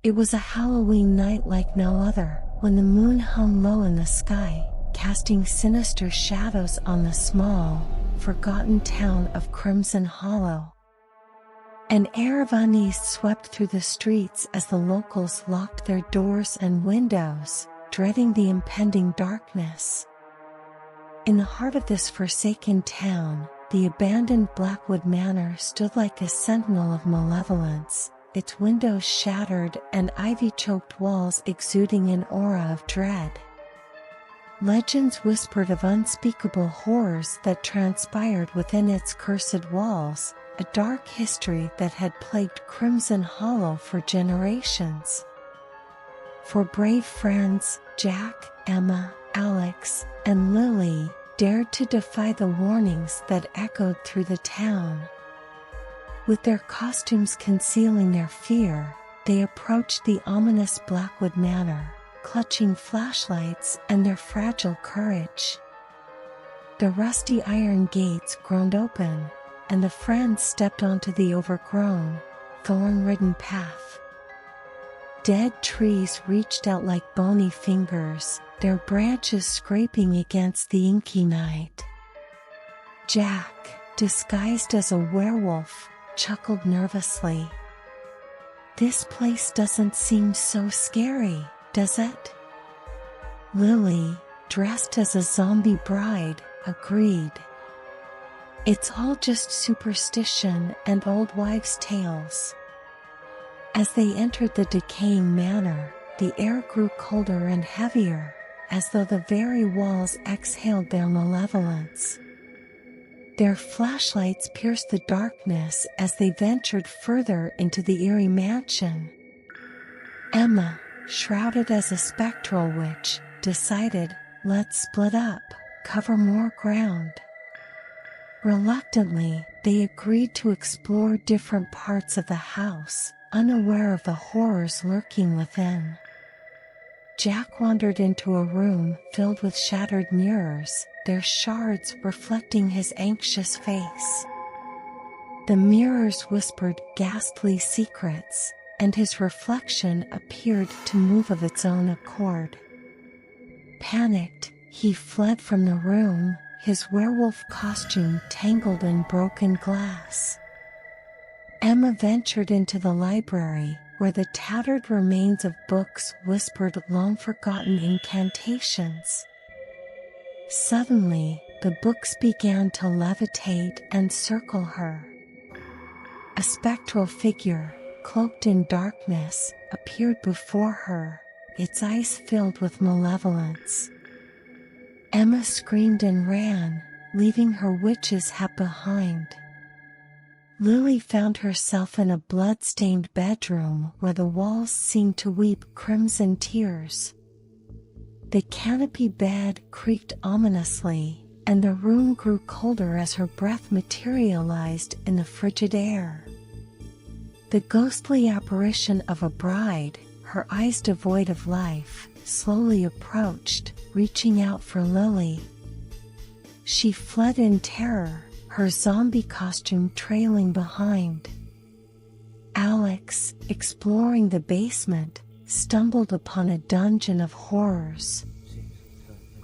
It was a Halloween night like no other, when the moon hung low in the sky, casting sinister shadows on the small, forgotten town of Crimson Hollow. An air of unease swept through the streets as the locals locked their doors and windows, dreading the impending darkness. In the heart of this forsaken town, the abandoned Blackwood Manor stood like a sentinel of malevolence, its windows shattered and ivy-choked walls exuding an aura of dread. Legends whispered of unspeakable horrors that transpired within its cursed walls, a dark history that had plagued Crimson Hollow for generations. For brave friends, Jack, Emma, Alex, and Lily dared to defy the warnings that echoed through the town. With their costumes concealing their fear, they approached the ominous Blackwood Manor, clutching flashlights and their fragile courage. The rusty iron gates groaned open, and the friends stepped onto the overgrown, thorn-ridden path. Dead trees reached out like bony fingers, their branches scraping against the inky night. Jack, disguised as a werewolf, chuckled nervously. "This place doesn't seem so scary, does it?" Lily, dressed as a zombie bride, agreed. "It's all just superstition and old wives' tales." As they entered the decaying manor, the air grew colder and heavier, as though the very walls exhaled their malevolence. Their flashlights pierced the darkness as they ventured further into the eerie mansion. Emma, shrouded as a spectral witch, decided, "Let's split up, cover more ground." Reluctantly, they agreed to explore different parts of the house, unaware of the horrors lurking within. Jack wandered into a room filled with shattered mirrors, their shards reflecting his anxious face. The mirrors whispered ghastly secrets, and his reflection appeared to move of its own accord. Panicked, he fled from the room, his werewolf costume tangled in broken glass. Emma ventured into the library, where the tattered remains of books whispered long-forgotten incantations. Suddenly, the books began to levitate and circle her. A spectral figure, cloaked in darkness, appeared before her, its eyes filled with malevolence. Emma screamed and ran, leaving her witch's hat behind. Lily found herself in a blood-stained bedroom where the walls seemed to weep crimson tears. The canopy bed creaked ominously, and the room grew colder as her breath materialized in the frigid air. The ghostly apparition of a bride, her eyes devoid of life, slowly approached, reaching out for Lily. She fled in terror, her zombie costume trailing behind. Alex, exploring the basement, stumbled upon a dungeon of horrors.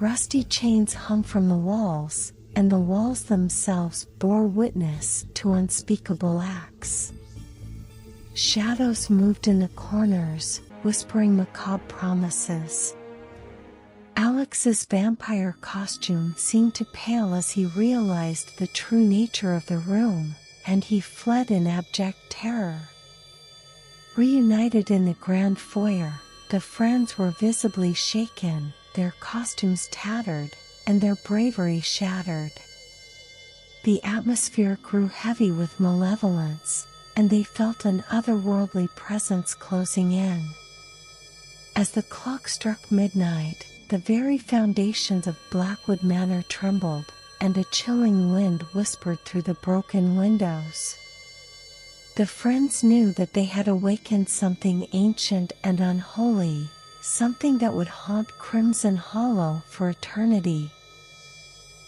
Rusty chains hung from the walls, and the walls themselves bore witness to unspeakable acts. Shadows moved in the corners, whispering macabre promises. Alex's vampire costume seemed to pale as he realized the true nature of the room, and he fled in abject terror. Reunited in the grand foyer, the friends were visibly shaken, their costumes tattered, and their bravery shattered. The atmosphere grew heavy with malevolence, and they felt an otherworldly presence closing in. As the clock struck midnight, the very foundations of Blackwood Manor trembled, and a chilling wind whispered through the broken windows. The friends knew that they had awakened something ancient and unholy, something that would haunt Crimson Hollow for eternity.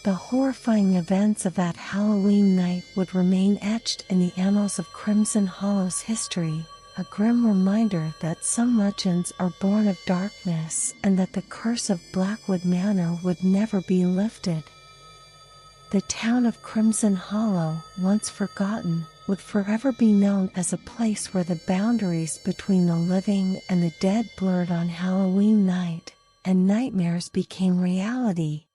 The horrifying events of that Halloween night would remain etched in the annals of Crimson Hollow's history, a grim reminder that some legends are born of darkness and that the curse of Blackwood Manor would never be lifted. The town of Crimson Hollow, once forgotten, would forever be known as a place where the boundaries between the living and the dead blurred on Halloween night, and nightmares became reality.